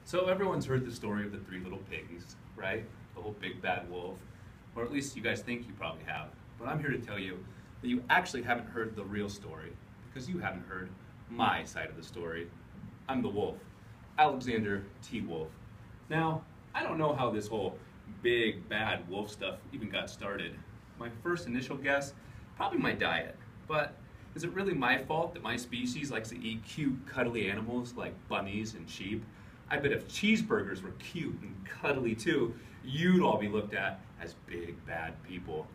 So everyone's heard the story of the three little piggies, right? The whole big bad wolf, or at least you guys think you probably have. But I'm here to tell you that you actually haven't heard the real story because you haven't heard my side of the story. I'm the wolf, Alexander T. Wolf. Now, I don't know how this whole big bad wolf stuff even got started. My first initial guess, probably my diet. But is it really my fault that my species likes to eat cute, cuddly animals like bunnies and sheep? I bet if cheeseburgers were cute and cuddly too, you'd all be looked at as big bad people.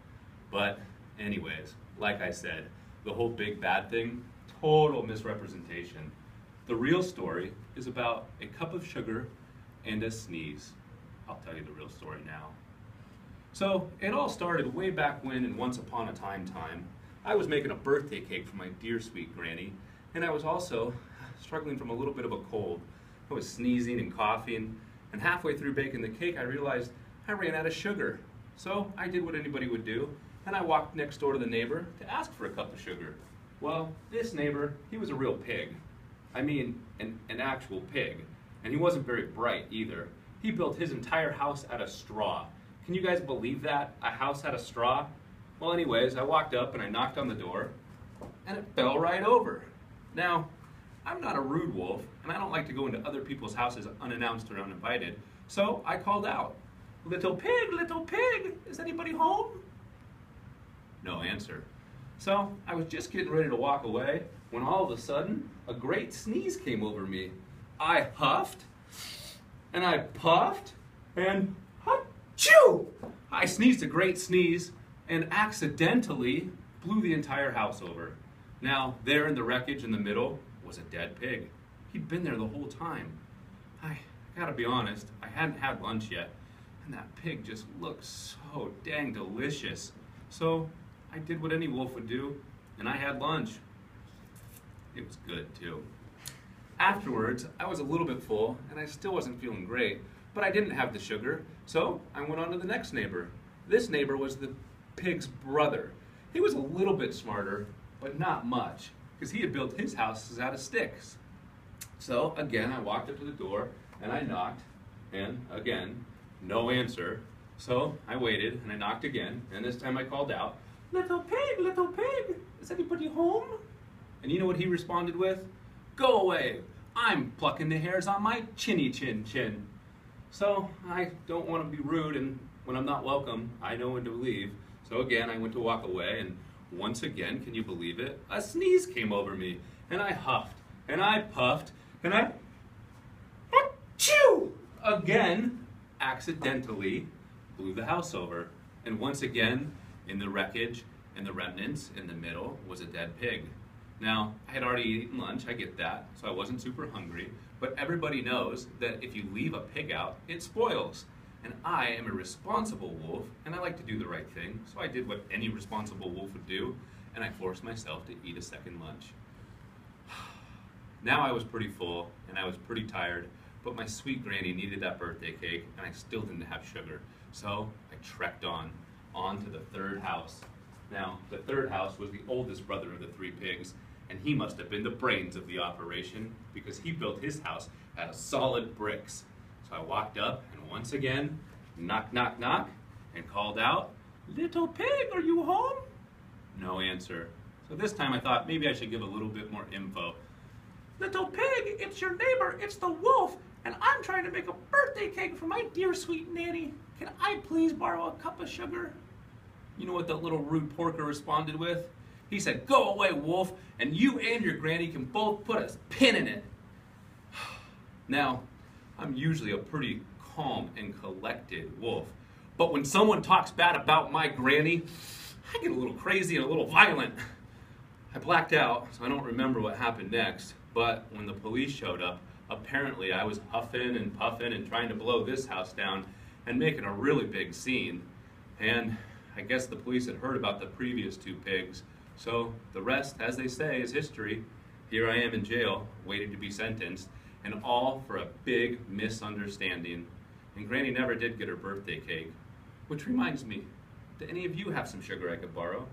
But anyways, like I said, the whole big bad thing, total misrepresentation. The real story is about a cup of sugar and a sneeze. I'll tell you the real story now. So it all started way back when in Once Upon a Time, I was making a birthday cake for my dear sweet granny, and I was also struggling from a little bit of a cold. I was sneezing and coughing, and halfway through baking the cake I realized I ran out of sugar. So I did what anybody would do, and I walked next door to the neighbor to ask for a cup of sugar. Well, this neighbor, he was a real pig. I mean, an actual pig. And he wasn't very bright either. He built his entire house out of straw. Can you guys believe that? A house out of straw? Well, anyways, I walked up and I knocked on the door, and it fell right over. Now, I'm not a rude wolf, and I don't like to go into other people's houses unannounced or uninvited, so I called out, little pig, is anybody home?" No answer. So I was just getting ready to walk away when all of a sudden a great sneeze came over me. I huffed, and I puffed, and achoo! I sneezed a great sneeze and accidentally blew the entire house over. Now, there in the wreckage in the middle was a dead pig. He'd been there the whole time. I gotta be honest, I hadn't had lunch yet, and that pig just looked so dang delicious. So I did what any wolf would do, and I had lunch. It was good too. Afterwards, I was a little bit full, and I still wasn't feeling great, but I didn't have the sugar, so I went on to the next neighbor. This neighbor was the pig's brother. He was a little bit smarter, but not much, because he had built his houses out of sticks. So again, I walked up to the door, and I knocked, and again, no answer. So I waited, and I knocked again, and this time I called out, little pig, is anybody home?" And you know what he responded with? "Go away, I'm plucking the hairs on my chinny chin. So I don't want to be rude, and when I'm not welcome, I know when to leave. So again, I went to walk away, and once again, can you believe it? A sneeze came over me, and I huffed, and I puffed, and I achoo! Again, accidentally blew the house over. And once again, in the wreckage and the remnants in the middle was a dead pig. Now, I had already eaten lunch, I get that, so I wasn't super hungry, but everybody knows that if you leave a pig out, it spoils. And I am a responsible wolf, and I like to do the right thing, so I did what any responsible wolf would do, and I forced myself to eat a second lunch. Now I was pretty full, and I was pretty tired, but my sweet granny needed that birthday cake, and I still didn't have sugar. So I trekked on to the third house. Now, the third house was the oldest brother of the three pigs, and he must have been the brains of the operation because he built his house out of solid bricks. So I walked up and once again, knock, knock, knock, and called out, "Little pig, are you home?" No answer. So this time I thought maybe I should give a little bit more info. "Little pig, it's your neighbor, it's the wolf, and I'm trying to make a birthday cake for my dear sweet nanny. Can I please borrow a cup of sugar?" You know what that little rude porker responded with? He said, "Go away, wolf, and you and your granny can both put a pin in it." Now, I'm usually a pretty calm and collected wolf, but when someone talks bad about my granny, I get a little crazy and a little violent. I blacked out, so I don't remember what happened next, but when the police showed up, apparently I was huffing and puffing and trying to blow this house down and making a really big scene. And I guess the police had heard about the previous two pigs, so the rest, as they say, is history. Here I am in jail, waiting to be sentenced, and all for a big misunderstanding. And Granny never did get her birthday cake. Which reminds me, do any of you have some sugar I could borrow?